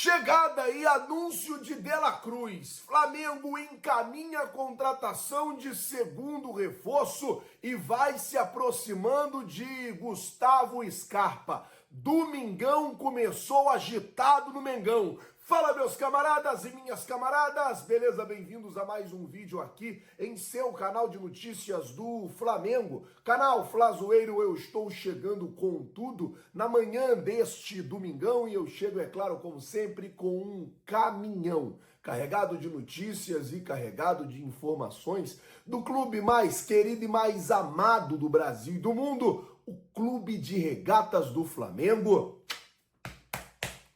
Chegada e anúncio de De La Cruz. Flamengo encaminha a contratação de segundo reforço e vai se aproximando de Gustavo Scarpa. Domingão começou agitado no Mengão. Fala, meus camaradas e minhas camaradas, beleza? Bem-vindos a mais um vídeo aqui em seu canal de notícias do Flamengo. Canal Flazoeiro, eu estou chegando com tudo na manhã deste domingão e eu chego, é claro, como sempre, com um caminhão carregado de notícias e carregado de informações do clube mais querido e mais amado do Brasil e do mundo, o Clube de Regatas do Flamengo.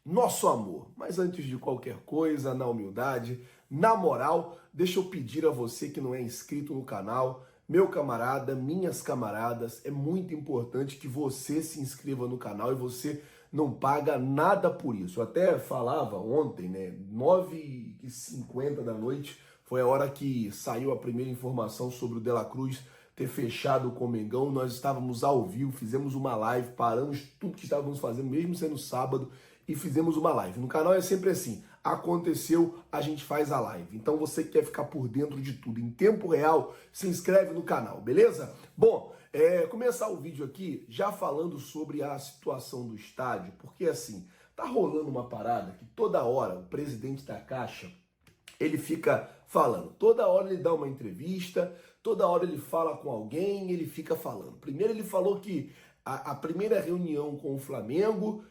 Nosso amor. Mas antes de qualquer coisa, na humildade, na moral, deixa eu pedir a você que não é inscrito no canal, meu camarada, minhas camaradas, é muito importante que você se inscreva no canal e você não paga nada por isso. Eu até falava ontem, né, 9h50 da noite, foi a hora que saiu a primeira informação sobre o De La Cruz ter fechado com o Mengão. Nós estávamos ao vivo, fizemos uma live, paramos tudo que estávamos fazendo, mesmo sendo sábado, e fizemos uma live. No canal é sempre assim, aconteceu, a gente faz a live. Então você que quer ficar por dentro de tudo em tempo real, se inscreve no canal, beleza? Bom, começar o vídeo aqui já falando sobre a situação do estádio, porque assim, tá rolando uma parada que toda hora o presidente da Caixa, ele fica falando, toda hora ele dá uma entrevista, toda hora ele fala com alguém, ele fica falando. Primeiro ele falou que a primeira reunião com o Flamengo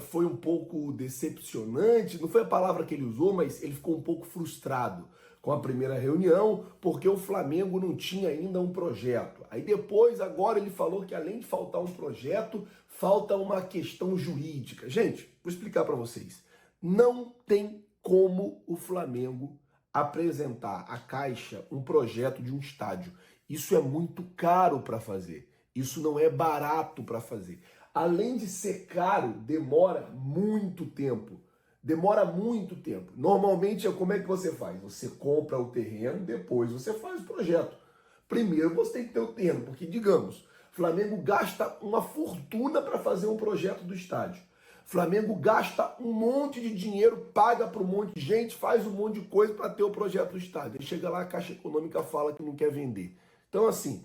foi um pouco decepcionante, não foi a palavra que ele usou, mas ele ficou um pouco frustrado com a primeira reunião, porque o Flamengo não tinha ainda um projeto. Aí depois, agora ele falou que além de faltar um projeto, falta uma questão jurídica. Gente, vou explicar para vocês. Não tem como o Flamengo apresentar à Caixa um projeto de um estádio. Isso é muito caro para fazer. Isso não é barato para fazer. Além de ser caro, demora muito tempo. Demora muito tempo. Normalmente, como é que você faz? Você compra o terreno, depois você faz o projeto. Primeiro você tem que ter o terreno, porque, digamos, Flamengo gasta uma fortuna para fazer um projeto do estádio. Flamengo gasta um monte de dinheiro, paga para um monte de gente, faz um monte de coisa para ter o projeto do estádio. Aí chega lá, a Caixa Econômica fala que não quer vender. Então, assim,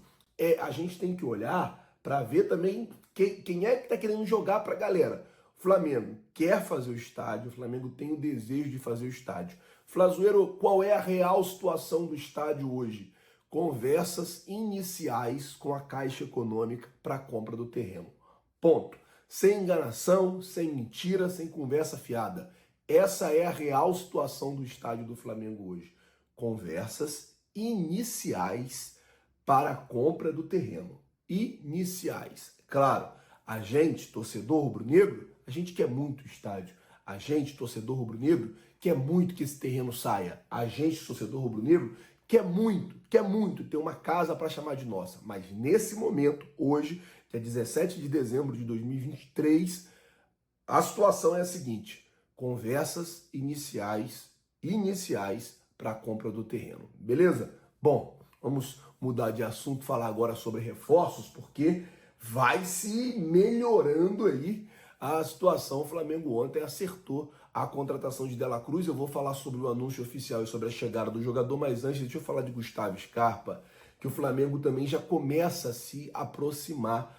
a gente tem que olhar para ver também quem é que está querendo jogar para a galera. O Flamengo quer fazer o estádio, o Flamengo tem o desejo de fazer o estádio. Flazoeiro, qual é a real situação do estádio hoje? Conversas iniciais com a Caixa Econômica para a compra do terreno. Ponto. Sem enganação, sem mentira, sem conversa fiada. Essa é a real situação do estádio do Flamengo hoje. Conversas iniciais para a compra do terreno. Iniciais. Claro, a gente, torcedor rubro-negro, a gente quer muito o estádio. A gente, torcedor rubro-negro, quer muito que esse terreno saia. A gente, torcedor rubro-negro, quer muito ter uma casa para chamar de nossa. Mas nesse momento, hoje, que é 17 de dezembro de 2023, a situação é a seguinte: conversas iniciais para a compra do terreno. Beleza? Bom, vamos mudar de assunto, falar agora sobre reforços, porque vai se melhorando aí a situação. O Flamengo ontem acertou a contratação de De La Cruz. Eu vou falar sobre o anúncio oficial e sobre a chegada do jogador, mas antes deixa eu falar de Gustavo Scarpa, que o Flamengo também já começa a se aproximar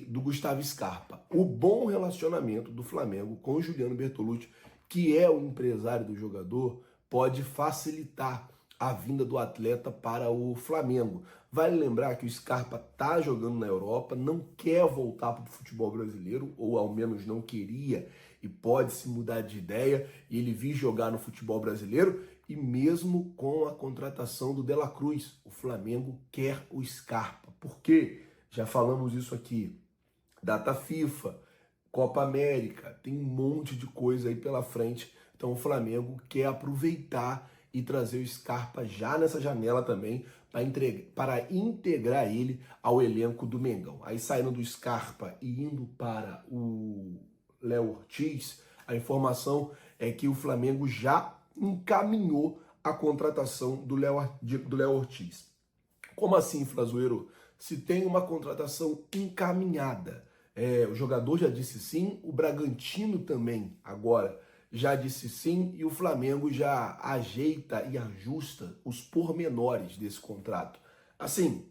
do Gustavo Scarpa. O bom relacionamento do Flamengo com o Juliano Bertolucci, que é o empresário do jogador, pode facilitar a vinda do atleta para o Flamengo. Vale lembrar que o Scarpa está jogando na Europa, não quer voltar para o futebol brasileiro, ou ao menos não queria, e pode se mudar de ideia, e ele vir jogar no futebol brasileiro, e mesmo com a contratação do De La Cruz, o Flamengo quer o Scarpa. Por quê? Já falamos isso aqui. Data FIFA, Copa América, tem um monte de coisa aí pela frente, então o Flamengo quer aproveitar e trazer o Scarpa já nessa janela também para integrar ele ao elenco do Mengão. Aí saindo do Scarpa e indo para o Léo Ortiz, a informação é que o Flamengo já encaminhou a contratação do Léo Ortiz. Como assim, Flazoeiro? Se tem uma contratação encaminhada. O jogador já disse sim, o Bragantino também agora já disse sim e o Flamengo já ajeita e ajusta os pormenores desse contrato. Assim,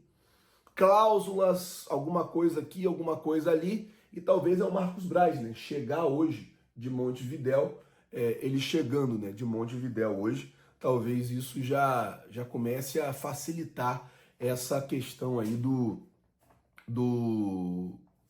cláusulas, alguma coisa aqui, alguma coisa ali, e talvez é o Marcos Braz, né? Chegar hoje de Montevidéu, ele chegando, né, de Montevidéu hoje, talvez isso já comece a facilitar essa questão aí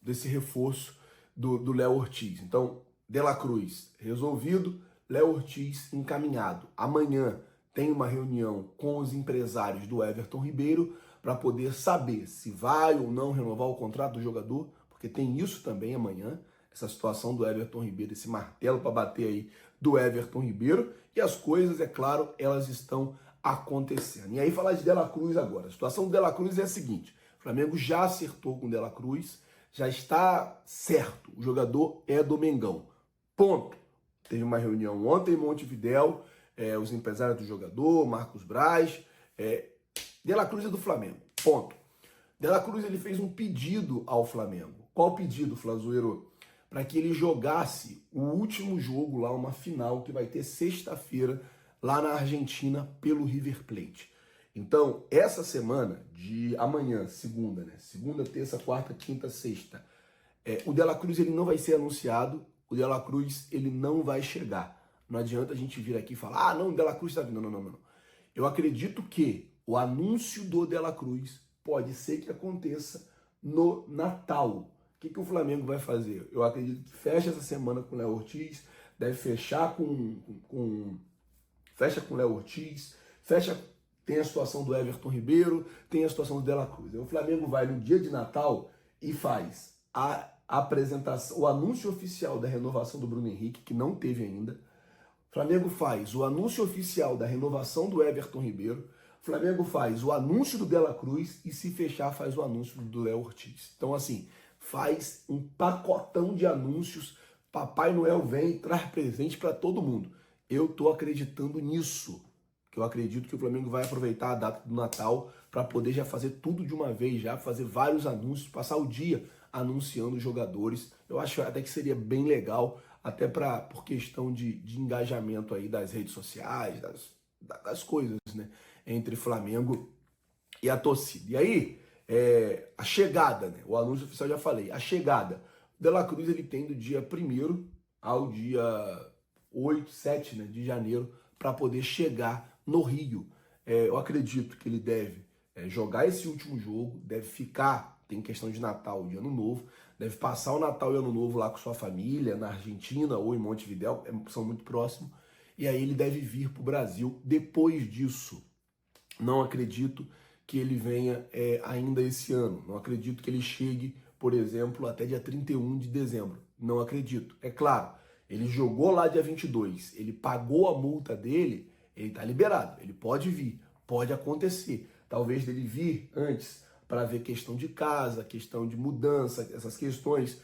desse reforço do Léo Ortiz. Então, De La Cruz resolvido, Léo Ortiz encaminhado. Amanhã tem uma reunião com os empresários do Everton Ribeiro para poder saber se vai ou não renovar o contrato do jogador, porque tem isso também amanhã, essa situação do Everton Ribeiro, esse martelo para bater aí do Everton Ribeiro, e as coisas, é claro, elas estão acontecendo. E aí falar de De La Cruz agora. A situação do De La Cruz é a seguinte: o Flamengo já acertou com o De La Cruz, já está certo, o jogador é do Mengão. Ponto. Teve uma reunião ontem em Montevidéu, os empresários do jogador, Marcos Braz, De La Cruz é do Flamengo. Ponto. De La Cruz ele fez um pedido ao Flamengo. Qual pedido, Flazoeiro? Para que ele jogasse o último jogo lá, uma final que vai ter sexta-feira lá na Argentina pelo River Plate. Então, essa semana de amanhã, segunda, né? Segunda, terça, quarta, quinta, sexta, o De La Cruz ele não vai ser anunciado, o De La Cruz ele não vai chegar. Não adianta a gente vir aqui e falar, não, o De La Cruz está vindo. Não. Eu acredito que o anúncio do De La Cruz pode ser que aconteça no Natal. O que o Flamengo vai fazer? Eu acredito que fecha essa semana com o Léo Ortiz, deve fechar fecha com o Léo Ortiz, tem a situação do Everton Ribeiro, tem a situação do De La Cruz. O Flamengo vai no dia de Natal e faz a apresentação, o anúncio oficial da renovação do Bruno Henrique, que não teve ainda. O Flamengo faz o anúncio oficial da renovação do Everton Ribeiro. O Flamengo faz o anúncio do De La Cruz e, se fechar, faz o anúncio do Léo Ortiz. Então, assim, faz um pacotão de anúncios. Papai Noel vem e traz presente para todo mundo. Eu tô acreditando nisso. Eu acredito que o Flamengo vai aproveitar a data do Natal para poder já fazer tudo de uma vez, já fazer vários anúncios, passar o dia anunciando os jogadores. Eu acho até que seria bem legal, até por questão de engajamento aí das redes sociais, das coisas, né, entre Flamengo e a torcida. E aí, a chegada, né, o anúncio oficial já falei, a chegada. O De La Cruz ele tem do dia 1º ao dia 8, 7, né, de janeiro para poder chegar no Rio. Eu acredito que ele deve jogar esse último jogo, deve ficar, tem questão de Natal e Ano Novo, deve passar o Natal e Ano Novo lá com sua família, na Argentina ou em Montevidéu, são muito próximos, e aí ele deve vir para o Brasil depois disso. Não acredito que ele venha ainda esse ano, não acredito que ele chegue, por exemplo, até dia 31 de dezembro, não acredito. É claro, ele jogou lá dia 22, ele pagou a multa dele, ele está liberado, ele pode vir, pode acontecer. Talvez dele vir antes para ver questão de casa, questão de mudança, essas questões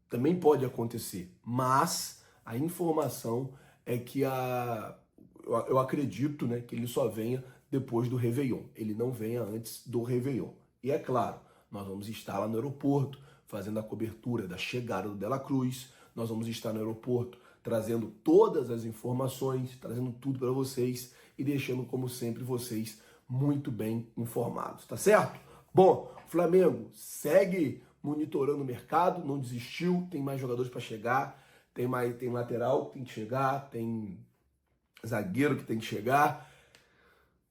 também pode acontecer. Mas a informação é que eu acredito, né, que ele só venha depois do Réveillon. Ele não venha antes do Réveillon. E é claro, nós vamos estar lá no aeroporto fazendo a cobertura da chegada do De La Cruz. Nós vamos estar no aeroporto trazendo todas as informações, trazendo tudo para vocês e deixando, como sempre, vocês muito bem informados, tá certo? Bom, o Flamengo segue monitorando o mercado, não desistiu, tem mais jogadores para chegar, tem lateral que tem que chegar, tem zagueiro que tem que chegar,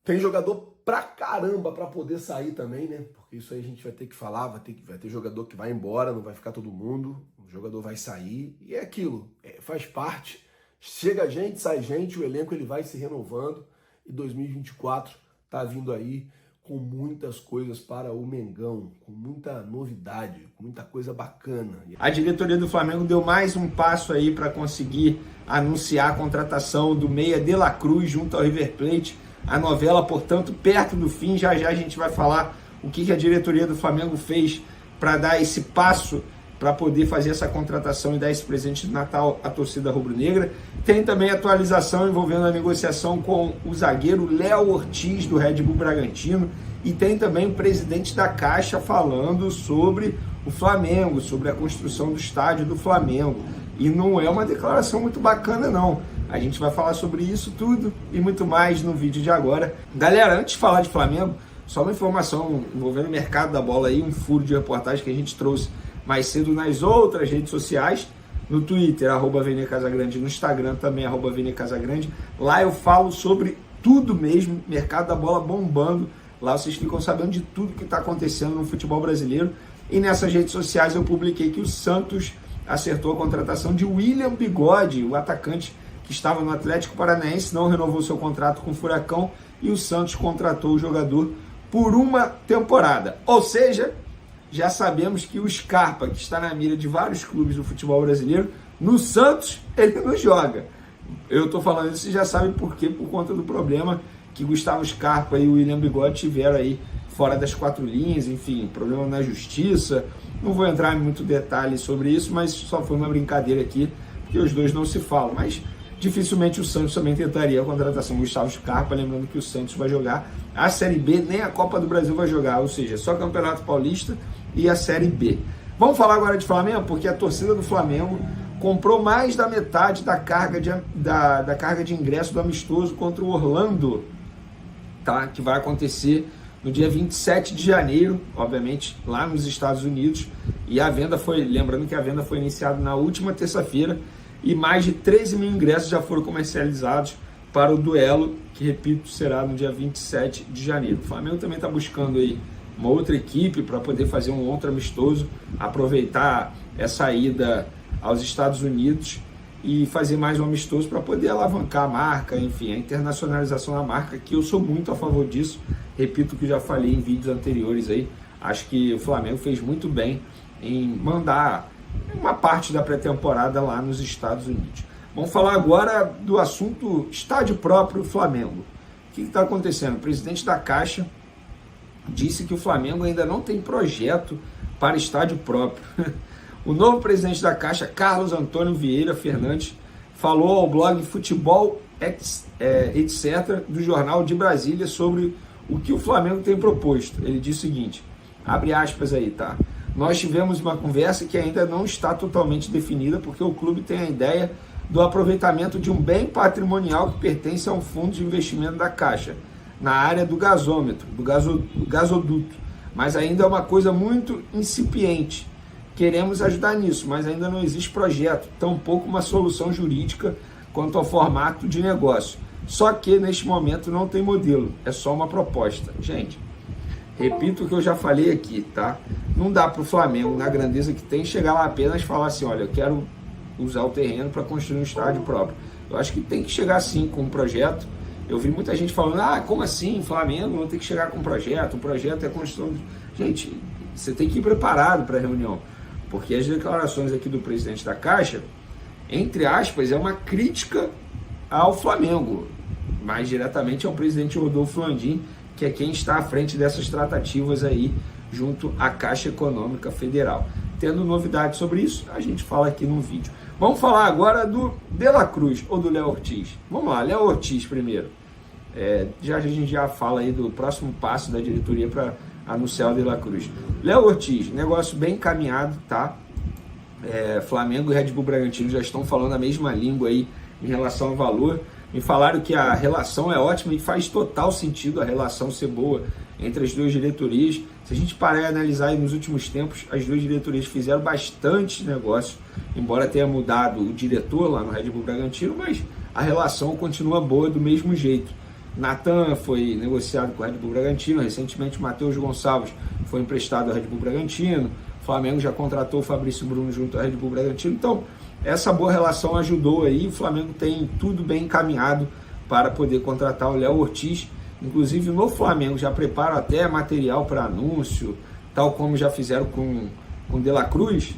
tem jogador pra caramba para poder sair também, né? Porque isso aí a gente vai ter que falar, vai ter jogador que vai embora, não vai ficar todo mundo, o jogador vai sair, e é aquilo, faz parte, chega gente, sai gente, o elenco ele vai se renovando, e 2024 tá vindo aí com muitas coisas para o Mengão, com muita novidade, com muita coisa bacana. A diretoria do Flamengo deu mais um passo aí para conseguir anunciar a contratação do meia De La Cruz junto ao River Plate. A novela, portanto, perto do fim. Já a gente vai falar o que a diretoria do Flamengo fez para dar esse passo, para poder fazer essa contratação e dar esse presente de Natal à torcida rubro-negra. Tem também atualização envolvendo a negociação com o zagueiro Léo Ortiz, do Red Bull Bragantino, e tem também o presidente da Caixa falando sobre o Flamengo, sobre a construção do estádio do Flamengo. e não é uma declaração muito bacana não. A gente vai falar sobre isso tudo e muito mais no vídeo de agora. Galera, antes de falar de Flamengo, só uma informação envolvendo o mercado da bola aí, um furo de reportagem que a gente trouxe mais cedo nas outras redes sociais, no Twitter, @VNCasagrande, no Instagram também, @VNCasagrande. Lá eu falo sobre tudo mesmo, mercado da bola bombando. Lá vocês ficam sabendo de tudo que está acontecendo no futebol brasileiro. E nessas redes sociais eu publiquei que o Santos acertou a contratação de William Bigode, o atacante que estava no Atlético Paranaense, não renovou seu contrato com o Furacão e o Santos contratou o jogador por uma temporada. Ou seja, já sabemos que o Scarpa, que está na mira de vários clubes do futebol brasileiro, no Santos ele não joga. Eu estou falando isso, vocês já sabem por quê, por conta do problema que Gustavo Scarpa e o William Bigode tiveram aí fora das quatro linhas, enfim, problema na justiça. Não vou entrar em muito detalhe sobre isso, mas só foi uma brincadeira aqui, porque os dois não se falam. Mas dificilmente o Santos também tentaria a contratação do Gustavo Scarpa, lembrando que o Santos vai jogar a Série B, nem a Copa do Brasil vai jogar, ou seja, só Campeonato Paulista e a Série B. Vamos falar agora de Flamengo, porque a torcida do Flamengo comprou mais da metade da carga de ingresso do amistoso contra o Orlando, tá? Que vai acontecer no dia 27 de janeiro, obviamente, lá nos Estados Unidos. E a venda foi, lembrando que a venda foi iniciada na última terça-feira, e mais de 13 mil ingressos já foram comercializados para o duelo, que, repito, será no dia 27 de janeiro. O Flamengo também está buscando aí uma outra equipe para poder fazer um outro amistoso, aproveitar essa ida aos Estados Unidos e fazer mais um amistoso para poder alavancar a marca, enfim, a internacionalização da marca, que eu sou muito a favor disso. Repito o que já falei em vídeos anteriores aí, acho que o Flamengo fez muito bem em mandar uma parte da pré-temporada lá nos Estados Unidos. Vamos falar agora do assunto estádio próprio Flamengo. O que está acontecendo? O presidente da Caixa disse que o Flamengo ainda não tem projeto para estádio próprio. O novo presidente da Caixa, Carlos Antônio Vieira Fernandes, falou ao blog Futebol etc. do Jornal de Brasília sobre o que o Flamengo tem proposto. Ele disse o seguinte, abre aspas aí, tá? Nós tivemos uma conversa que ainda não está totalmente definida, porque o clube tem a ideia do aproveitamento de um bem patrimonial que pertence a um fundo de investimento da Caixa, na área do gasômetro, do gasoduto, mas ainda é uma coisa muito incipiente. Queremos ajudar nisso, mas ainda não existe projeto, tampouco uma solução jurídica quanto ao formato de negócio. Só que neste momento não tem modelo, é só uma proposta. Gente, repito o que eu já falei aqui, tá? Não dá para o Flamengo, na grandeza que tem, chegar lá apenas e falar assim, olha, eu quero usar o terreno para construir um estádio próprio. Eu acho que tem que chegar sim com um projeto. Eu vi muita gente falando, como assim, Flamengo não tem que chegar com um projeto, o projeto é a construção... Gente, você tem que ir preparado para a reunião, porque as declarações aqui do presidente da Caixa, entre aspas, é uma crítica ao Flamengo, mais diretamente ao presidente Rodolfo Landim, que é quem está à frente dessas tratativas aí, junto à Caixa Econômica Federal. Tendo novidades sobre isso, a gente fala aqui no vídeo. Vamos falar agora do De La Cruz, ou do Léo Ortiz. Vamos lá, Léo Ortiz primeiro. A gente já fala aí do próximo passo da diretoria para anunciar o De La Cruz. Léo Ortiz, negócio bem encaminhado, tá? Flamengo e Red Bull Bragantino já estão falando a mesma língua aí em relação ao valor. Me falaram que a relação é ótima e faz total sentido a relação ser boa entre as duas diretorias. Se a gente parar e analisar aí nos últimos tempos, as duas diretorias fizeram bastante negócio, embora tenha mudado o diretor lá no Red Bull Bragantino, mas a relação continua boa do mesmo jeito. Natan foi negociado com o Red Bull Bragantino, recentemente o Matheus Gonçalves foi emprestado ao Red Bull Bragantino, o Flamengo já contratou o Fabrício Bruno junto ao Red Bull Bragantino, então essa boa relação ajudou aí, o Flamengo tem tudo bem encaminhado para poder contratar o Léo Ortiz. Inclusive no Flamengo já preparam até material para anúncio, tal como já fizeram com o De La Cruz,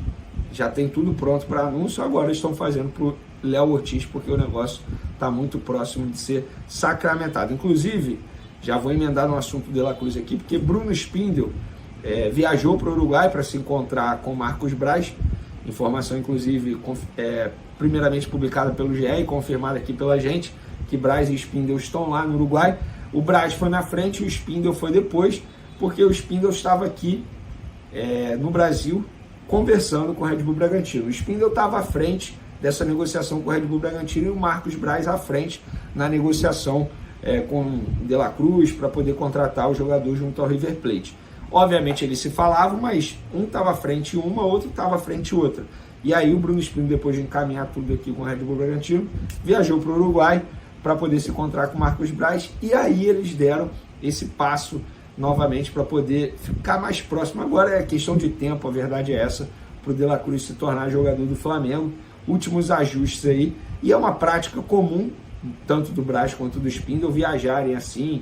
já tem tudo pronto para anúncio, agora estão fazendo para o Léo Ortiz, porque o negócio está muito próximo de ser sacramentado. Inclusive, já vou emendar no assunto do De La Cruz aqui, porque Bruno Spindel viajou para o Uruguai para se encontrar com Marcos Braz, informação inclusive primeiramente publicada pelo GE e confirmada aqui pela gente, que Braz e Spindel estão lá no Uruguai. O Braz foi na frente e o Spindel foi depois, porque o Spindel estava aqui no Brasil conversando com o Red Bull Bragantino. O Spindel estava à frente dessa negociação com o Red Bull Bragantino e o Marcos Braz à frente na negociação com o De La Cruz para poder contratar o jogador junto ao River Plate. Obviamente eles se falavam, mas um estava à frente uma, outro estava à frente outra. E aí o Bruno Espino, depois de encaminhar tudo aqui com o Red Bull Bragantino, viajou para o Uruguai para poder se encontrar com o Marcos Braz, e aí eles deram esse passo novamente para poder ficar mais próximo. Agora é questão de tempo, a verdade é essa, para o De La Cruz se tornar jogador do Flamengo. Últimos ajustes aí, e é uma prática comum, tanto do Braz quanto do Spindle, viajarem assim,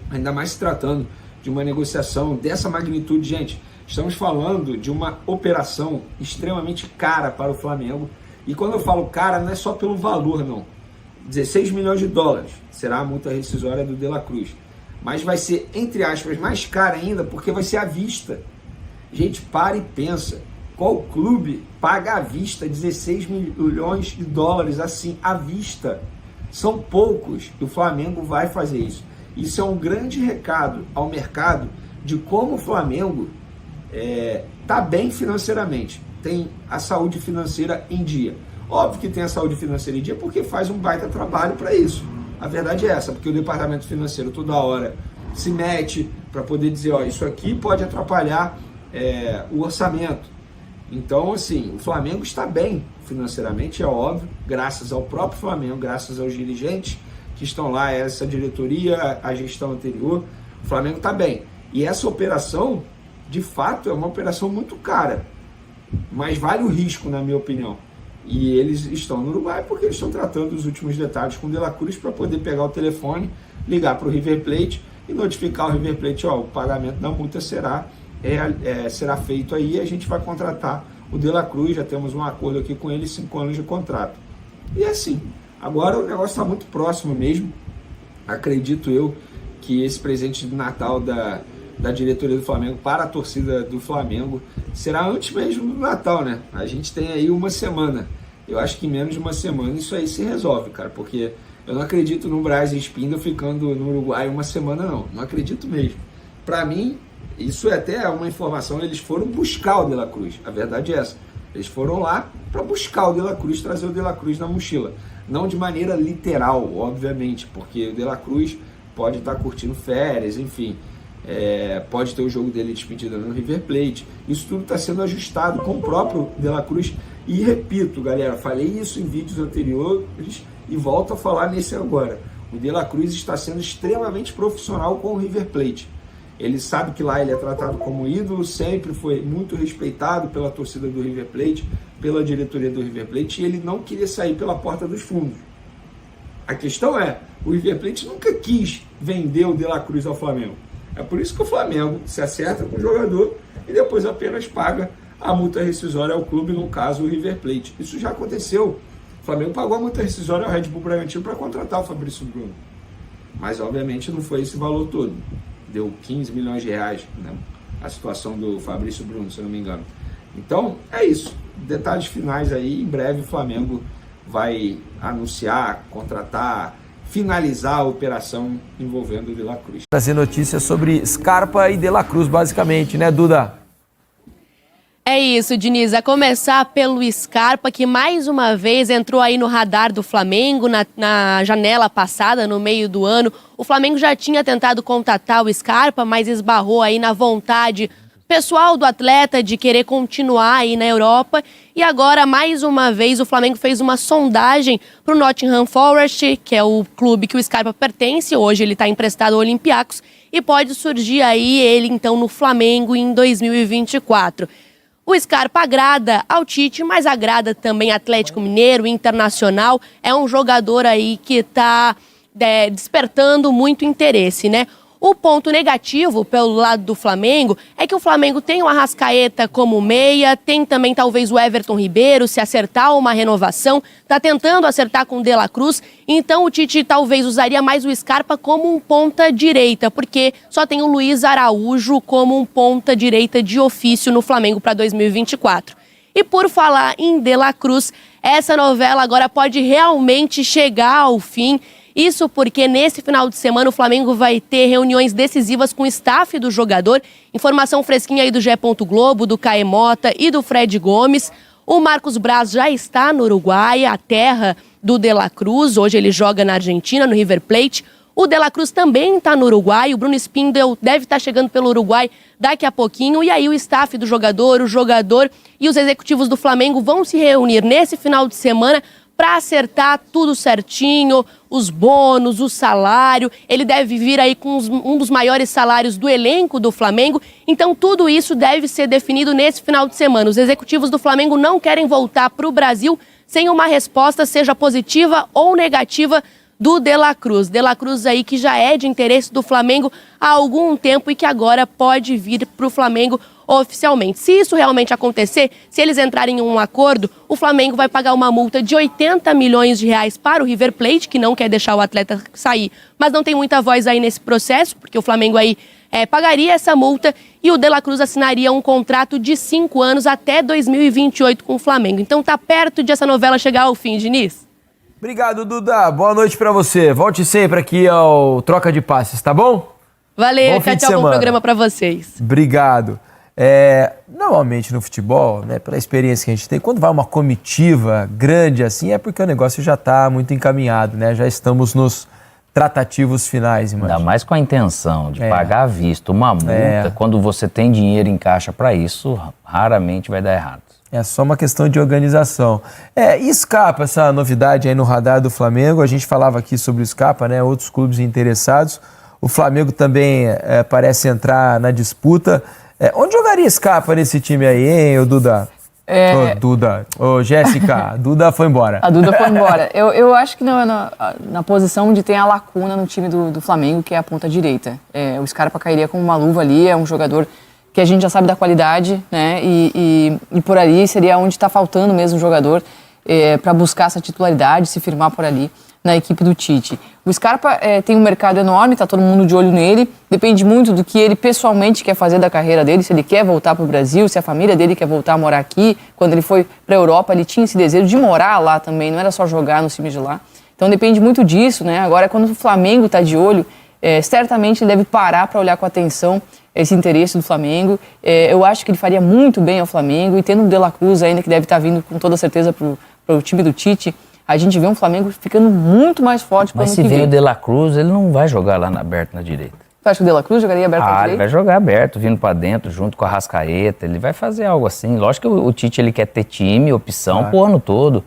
ainda mais se tratando de uma negociação dessa magnitude. Gente, estamos falando de uma operação extremamente cara para o Flamengo, e quando eu falo cara, não é só pelo valor, não. 16 milhões de dólares será a multa rescisória do De La Cruz, mas vai ser, entre aspas, mais cara ainda, porque vai ser à vista. Gente, para e pensa, qual clube paga à vista 16 milhões de dólares assim, à vista? São poucos, e o Flamengo vai fazer isso. Isso é um grande recado ao mercado de como o Flamengo está bem financeiramente, tem a saúde financeira em dia. Óbvio que tem a saúde financeira em dia porque faz um baita trabalho para isso. A verdade é essa, porque o departamento financeiro toda hora se mete para poder dizer, ó, isso aqui pode atrapalhar o orçamento. Então, assim, o Flamengo está bem financeiramente, é óbvio, graças ao próprio Flamengo, graças aos dirigentes que estão lá, essa diretoria, a gestão anterior, o Flamengo está bem. E essa operação, de fato, é uma operação muito cara, mas vale o risco, na minha opinião. E eles estão no Uruguai porque eles estão tratando os últimos detalhes com o De La Cruz para poder pegar o telefone, ligar para o River Plate e notificar o River Plate, ó, o pagamento da multa será feito aí, e a gente vai contratar o De La Cruz, já temos um acordo aqui com ele, 5 anos de contrato. E assim, agora o negócio está muito próximo mesmo. Acredito eu que esse presente de Natal da diretoria do Flamengo para a torcida do Flamengo será antes mesmo do Natal, né? A gente tem aí uma semana. Eu acho que em menos de uma semana isso aí se resolve, cara, porque eu não acredito no Braz e Spindle ficando no Uruguai uma semana, não. Não acredito mesmo. Para mim, isso é até uma informação, eles foram buscar o De La Cruz. A verdade é essa. Eles foram lá para buscar o De La Cruz, trazer o De La Cruz na mochila. Não de maneira literal, obviamente, porque o De La Cruz pode estar curtindo férias, enfim. Pode ter o jogo dele despedida no River Plate. Isso tudo está sendo ajustado com o próprio De La Cruz. E repito, galera, falei isso em vídeos anteriores e volto a falar nesse agora. O De La Cruz está sendo extremamente profissional com o River Plate. Ele sabe que lá ele é tratado como ídolo, sempre foi muito respeitado pela torcida do River Plate, pela diretoria do River Plate, e ele não queria sair pela porta dos fundos. A questão é, o River Plate nunca quis vender o De La Cruz ao Flamengo. É por isso que o Flamengo se acerta com o jogador e depois apenas paga a multa rescisória ao clube, no caso o River Plate. Isso já aconteceu. O Flamengo pagou a multa rescisória ao Red Bull Bragantino para contratar o Fabrício Bruno. Mas obviamente não foi esse valor todo. Deu 15 milhões de reais, né? A situação do Fabrício Bruno, se eu não me engano. Então, é isso. Detalhes finais aí, em breve o Flamengo vai anunciar, contratar, finalizar a operação envolvendo o De La Cruz. Trazer notícias sobre Scarpa e De La Cruz, basicamente, né, Duda? É isso, Diniz, a começar pelo Scarpa, que mais uma vez entrou aí no radar do Flamengo na janela passada, no meio do ano. O Flamengo já tinha tentado contatar o Scarpa, mas esbarrou aí na vontade pessoal do atleta de querer continuar aí na Europa. E agora, mais uma vez, o Flamengo fez uma sondagem para o Nottingham Forest, que é o clube que o Scarpa pertence. Hoje ele está emprestado ao Olympiacos e pode surgir aí ele, então, no Flamengo em 2024. O Scarpa agrada ao Tite, mas agrada também Atlético Mineiro, Internacional. É um jogador aí que está despertando muito interesse, né? O ponto negativo pelo lado do Flamengo é que o Flamengo tem o Arrascaeta como meia, tem também talvez o Everton Ribeiro, se acertar uma renovação, está tentando acertar com o De La Cruz, então o Tite talvez usaria mais o Scarpa como um ponta-direita, porque só tem o Luiz Araújo como um ponta-direita de ofício no Flamengo para 2024. E por falar em De La Cruz, essa novela agora pode realmente chegar ao fim. Isso porque nesse final de semana o Flamengo vai ter reuniões decisivas com o staff do jogador. Informação fresquinha aí do GE. Globo, do Caê Mota e do Fred Gomes. O Marcos Braz já está no Uruguai, a terra do De La Cruz. Hoje ele joga na Argentina, no River Plate. O De La Cruz também está no Uruguai. O Bruno Spindel deve estar chegando pelo Uruguai daqui a pouquinho. E aí o staff do jogador, o jogador e os executivos do Flamengo vão se reunir nesse final de semana para acertar tudo certinho, os bônus, o salário. Ele deve vir aí com um dos maiores salários do elenco do Flamengo. Então tudo isso deve ser definido nesse final de semana. Os executivos do Flamengo não querem voltar para o Brasil sem uma resposta, seja positiva ou negativa, do De La Cruz. De La Cruz aí que já é de interesse do Flamengo há algum tempo e que agora pode vir para o Flamengo oficialmente. Se isso realmente acontecer, se eles entrarem em um acordo, o Flamengo vai pagar uma multa de 80 milhões de reais para o River Plate, que não quer deixar o atleta sair, mas não tem muita voz aí nesse processo, porque o Flamengo aí pagaria essa multa e o De La Cruz assinaria um contrato de 5 anos até 2028 com o Flamengo. Então tá perto de essa novela chegar ao fim, Diniz. Obrigado, Duda. Boa noite pra você. Volte sempre aqui ao Troca de Passes, tá bom? Valeu, tchau, bom programa pra vocês. Obrigado. Normalmente no futebol, né, pela experiência que a gente tem, quando vai uma comitiva grande assim, é porque o negócio já está muito encaminhado, né? Já estamos nos tratativos finais, imagina. Ainda mais com a intenção de pagar à vista uma multa, quando você tem dinheiro em caixa para isso, raramente vai dar errado. É só uma questão de organização. E Scarpa, essa novidade aí no radar do Flamengo, a gente falava aqui sobre o Scarpa, né? Outros clubes interessados. O Flamengo também parece entrar na disputa. Onde jogaria Scarpa nesse time aí, hein, ô Duda? Jéssica, a Duda foi embora. A Duda foi embora. Eu acho que na posição onde tem a lacuna no time do Flamengo, que é a ponta direita. O Scarpa cairia como uma luva ali, é um jogador que a gente já sabe da qualidade, né? E por ali seria onde está faltando mesmo o jogador para buscar essa titularidade, se firmar por ali na equipe do Tite. O Scarpa tem um mercado enorme, está todo mundo de olho nele, depende muito do que ele pessoalmente quer fazer da carreira dele, se ele quer voltar para o Brasil, se a família dele quer voltar a morar aqui. Quando ele foi para a Europa, ele tinha esse desejo de morar lá também, não era só jogar no time de lá. Então depende muito disso, né? Agora, quando o Flamengo está de olho, certamente ele deve parar para olhar com atenção esse interesse do Flamengo. Eu acho que ele faria muito bem ao Flamengo, e tendo o De La Cruz ainda, que deve estar vindo com toda certeza para o time do Tite, a gente vê um Flamengo ficando muito mais forte para o ano que vem. Mas se vem o De La Cruz, ele não vai jogar lá aberto na direita. Você acha que o De La Cruz jogaria aberto na direita? Ele vai jogar aberto, vindo para dentro, junto com a Arrascaeta. Ele vai fazer algo assim. Lógico que o Tite ele quer ter time, opção pro ano todo.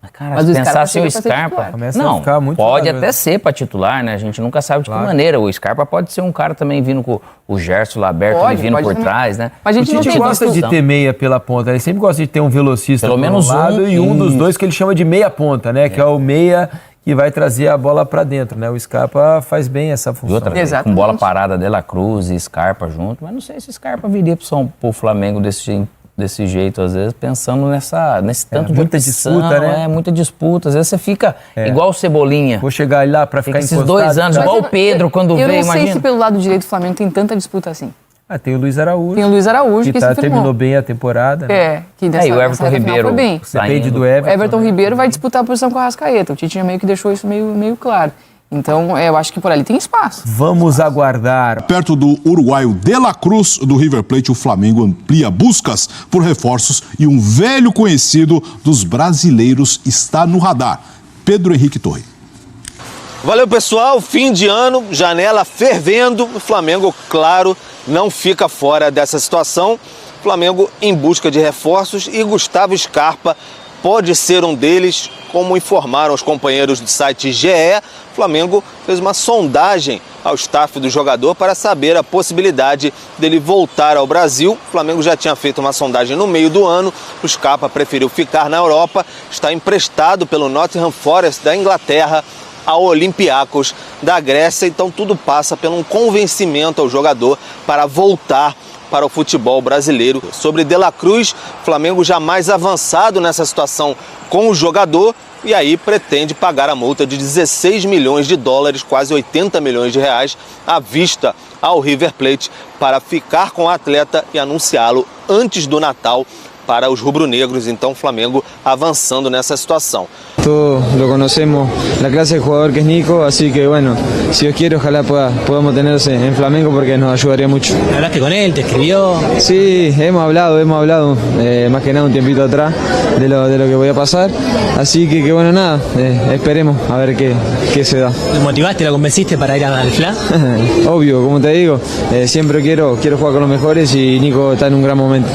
Mas, cara, se pensar assim, o Scarpa... Não, pode até ser para titular, né? A gente nunca sabe de que maneira. O Scarpa pode ser um cara também vindo com o Gerson lá aberto, ele vindo por trás, né? Mas a gente o Tite gosta de ter meia pela ponta. Ele sempre gosta de ter um velocista pelo menos um lado e um dos dois que ele chama de meia ponta, né? Que é o meia que vai trazer a bola para dentro, né? O Scarpa faz bem essa função. E outra, com bola parada, De La Cruz e Scarpa junto. Mas não sei se Scarpa viria pro Flamengo desse jeito, às vezes, pensando nesse tanto de muita opção, disputa, né? Muita disputa. Às vezes você fica igual o Cebolinha. Vou chegar lá pra ficar esses encostado. 2 anos, igual o Pedro quando veio, imagina. Eu não sei se pelo lado direito do Flamengo tem tanta disputa assim. Tem o Luiz Araújo. Tem o Luiz Araújo, que terminou bem a temporada. Né? Que e o Everton Ribeiro foi bem. Depende do Everton. O Everton Ribeiro vai disputar a posição com a Arrascaeta. O Tite já meio que deixou isso meio claro. Então, eu acho que por ali tem espaço. Vamos aguardar. Perto do uruguaio De La Cruz, do River Plate, o Flamengo amplia buscas por reforços e um velho conhecido dos brasileiros está no radar. Pedro Henrique Torre. Valeu, pessoal. Fim de ano, janela fervendo. O Flamengo, claro, não fica fora dessa situação. O Flamengo em busca de reforços e Gustavo Scarpa pode ser um deles. Como informaram os companheiros do site GE, o Flamengo fez uma sondagem ao staff do jogador para saber a possibilidade dele voltar ao Brasil. O Flamengo já tinha feito uma sondagem no meio do ano, o Scarpa preferiu ficar na Europa, está emprestado pelo Nottingham Forest da Inglaterra ao Olympiacos da Grécia, então tudo passa por um convencimento ao jogador para voltar para o futebol brasileiro. Sobre De La Cruz, o Flamengo já mais avançado nessa situação com o jogador e aí pretende pagar a multa de 16 milhões de dólares, quase 80 milhões de reais, à vista ao River Plate para ficar com o atleta e anunciá-lo antes do Natal para os rubro-negros. Então o Flamengo avançando nessa situação. Todos lo conocemos, la clase de jugador que es Nico, así que bueno, si Dios quiere, ojalá podamos tenerlos en Flamengo porque nos ayudaría mucho. ¿Hablaste con él? ¿Te escribió? Sí, hemos hablado más que nada un tiempito atrás de lo que voy a pasar, así que bueno, nada, esperemos a ver qué se da. ¿Lo motivaste, lo convenciste para ir al FLA? Obvio, como te digo, siempre quiero jugar con los mejores y Nico está en un gran momento.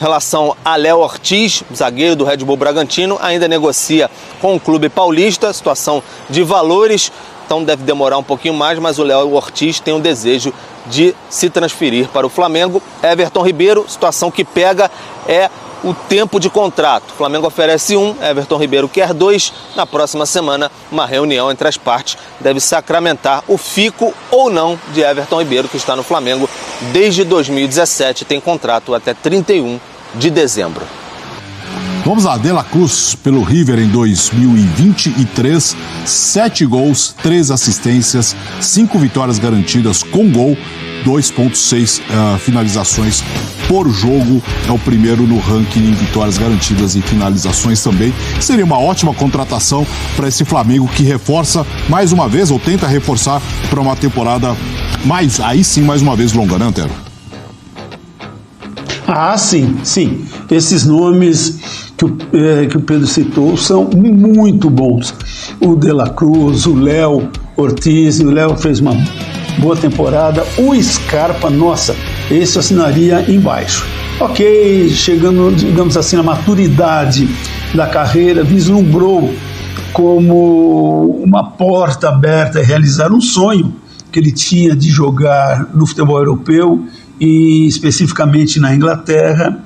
Em relação a Léo Ortiz, zagueiro do Red Bull Bragantino, ainda negocia com o clube paulista, situação de valores, então deve demorar um pouquinho mais, mas o Léo Ortiz tem o desejo de se transferir para o Flamengo. Everton Ribeiro, situação que pega é o tempo de contrato. O Flamengo oferece 1, Everton Ribeiro quer 2. Na próxima semana, uma reunião entre as partes deve sacramentar o fico ou não de Everton Ribeiro, que está no Flamengo desde 2017, tem contrato até 31 de dezembro. Vamos lá, De La Cruz pelo River em 2023, 7 gols, 3 assistências, 5 vitórias garantidas com gol, 2,6 finalizações por jogo, é o primeiro no ranking em vitórias garantidas e finalizações também. Seria uma ótima contratação para esse Flamengo que reforça mais uma vez, ou tenta reforçar para uma temporada aí sim mais uma vez longa, né, Antero? Ah, sim. Esses nomes que o Pedro citou são muito bons. O De La Cruz, o Léo Ortiz, o Léo fez uma boa temporada. O Scarpa, nossa, esse eu assinaria embaixo. Ok, chegando, digamos assim, na maturidade da carreira, vislumbrou como uma porta aberta a realizar um sonho que ele tinha de jogar no futebol europeu e especificamente na Inglaterra.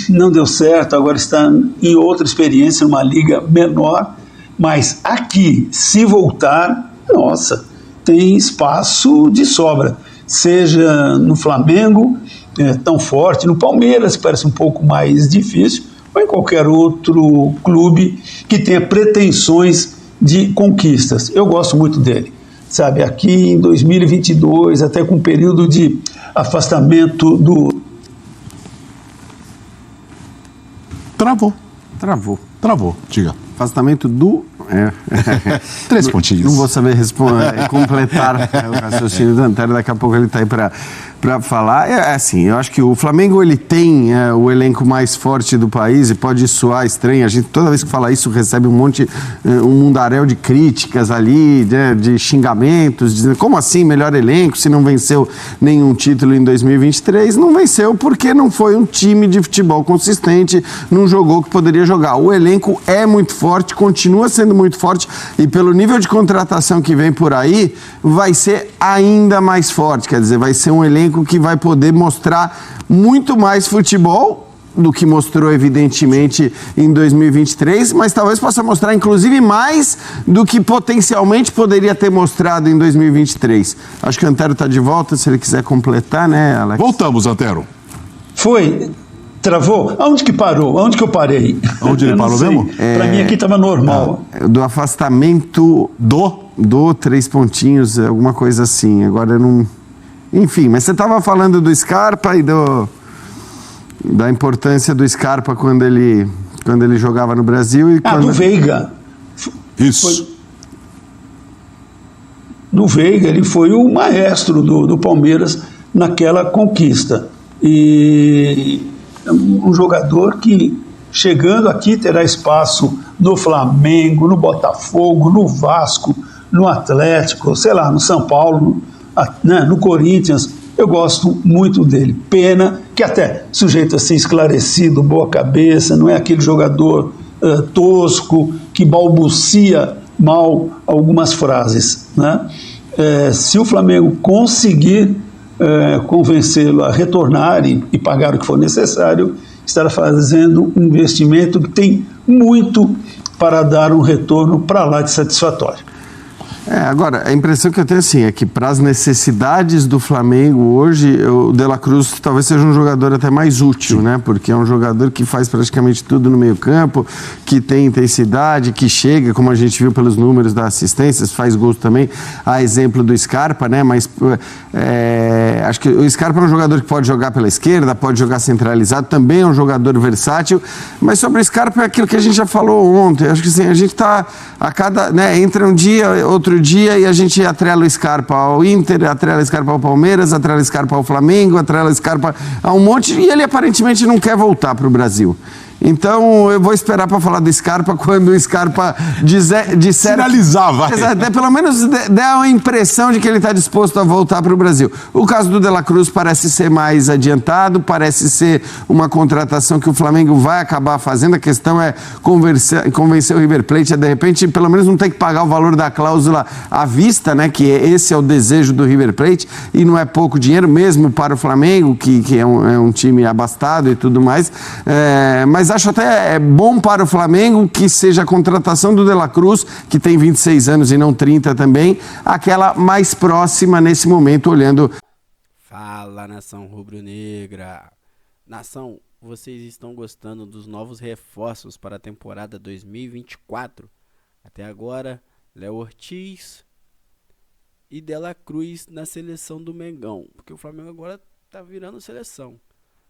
Não deu certo, agora está em outra experiência, numa liga menor, mas aqui, se voltar, nossa, tem espaço de sobra, seja no Flamengo, tão forte, no Palmeiras, parece um pouco mais difícil, ou em qualquer outro clube que tenha pretensões de conquistas. Eu gosto muito dele, sabe, aqui em 2022, até com um período de afastamento do... Travou, diga. Afastamento do... 3 pontinhos. Não vou saber completar o raciocínio do Antero, daqui a pouco ele está aí para falar. Assim, eu acho que o Flamengo ele tem o elenco mais forte do país e pode soar estranho. A gente, toda vez que fala isso, recebe um mundaréu de críticas ali, de xingamentos, dizendo como assim melhor elenco se não venceu nenhum título em 2023? Não venceu porque não foi um time de futebol consistente, não jogou o que poderia jogar. O elenco é muito forte, continua sendo muito forte e pelo nível de contratação que vem por aí, vai ser ainda mais forte. Quer dizer, vai ser um elenco que vai poder mostrar muito mais futebol do que mostrou, evidentemente, em 2023, mas talvez possa mostrar, inclusive, mais do que potencialmente poderia ter mostrado em 2023. Acho que o Antero está de volta, se ele quiser completar, né, Alex? Voltamos, Antero. Foi... Travou? Aonde que parou? Aonde que eu parei? Onde ele parou mesmo? Para mim aqui estava normal. Do afastamento do 3 pontinhos, alguma coisa assim. Agora eu não... Enfim, mas você estava falando do Scarpa e da importância do Scarpa quando ele jogava no Brasil. Do Veiga. Isso. Do Veiga, ele foi o maestro do Palmeiras naquela conquista. E... um jogador que, chegando aqui, terá espaço no Flamengo, no Botafogo, no Vasco, no Atlético, sei lá, no São Paulo, no Corinthians. Eu gosto muito dele. Pena que até sujeito assim esclarecido, boa cabeça, não é aquele jogador tosco que balbucia mal algumas frases, né? Se o Flamengo conseguir convencê-lo a retornar e pagar o que for necessário, estará fazendo um investimento que tem muito para dar um retorno para lá de satisfatório. Agora, a impressão que eu tenho assim, é que para as necessidades do Flamengo hoje, o De La Cruz talvez seja um jogador até mais útil, né? Porque é um jogador que faz praticamente tudo no meio campo, que tem intensidade, que chega, como a gente viu pelos números das assistências, faz gols também, a exemplo do Scarpa, né? Mas acho que o Scarpa é um jogador que pode jogar pela esquerda, pode jogar centralizado, também é um jogador versátil, mas sobre o Scarpa é aquilo que a gente já falou ontem, acho que assim, a gente está a cada, né, entra um dia, outro dia, e a gente atrela o Scarpa ao Inter, atrela o Scarpa ao Palmeiras, atrela o Scarpa ao Flamengo, atrela o Scarpa a um monte, e ele aparentemente não quer voltar para o Brasil. Então, eu vou esperar para falar do Scarpa quando o Scarpa disser... Sinalizar, vai. Exato, pelo menos dá uma impressão de que ele está disposto a voltar para o Brasil. O caso do De La Cruz parece ser mais adiantado, parece ser uma contratação que o Flamengo vai acabar fazendo. A questão é convencer o River Plate a, de repente, pelo menos não ter que pagar o valor da cláusula à vista, né? Que esse é o desejo do River Plate, e não é pouco dinheiro mesmo para o Flamengo, que é um time abastado e tudo mais. Mas acho até bom para o Flamengo que seja a contratação do De La Cruz, que tem 26 anos e não 30 também, aquela mais próxima nesse momento, olhando... Fala, nação rubro-negra! Nação, vocês estão gostando dos novos reforços para a temporada 2024? Até agora, Léo Ortiz e De La Cruz na seleção do Mengão, porque o Flamengo agora tá virando seleção.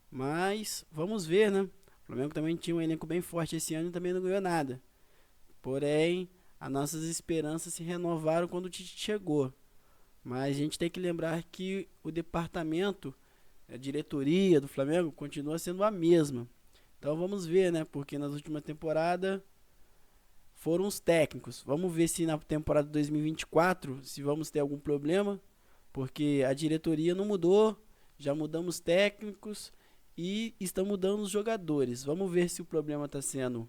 Mas vamos ver, né? O Flamengo também tinha um elenco bem forte esse ano e também não ganhou nada. Porém, as nossas esperanças se renovaram quando o Tite chegou. Mas a gente tem que lembrar que o departamento, a diretoria do Flamengo, continua sendo a mesma. Então vamos ver, né? Porque nas últimas temporadas foram os técnicos. Vamos ver se na temporada 2024, se vamos ter algum problema. Porque a diretoria não mudou, já mudamos técnicos... E estão mudando os jogadores. Vamos ver se o problema está sendo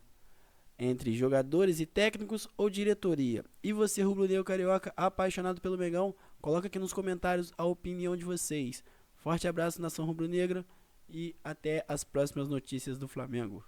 entre jogadores e técnicos ou diretoria. E você, rubro-negro carioca, apaixonado pelo Mengão, coloca aqui nos comentários a opinião de vocês. Forte abraço, nação rubro-negra, e até as próximas notícias do Flamengo.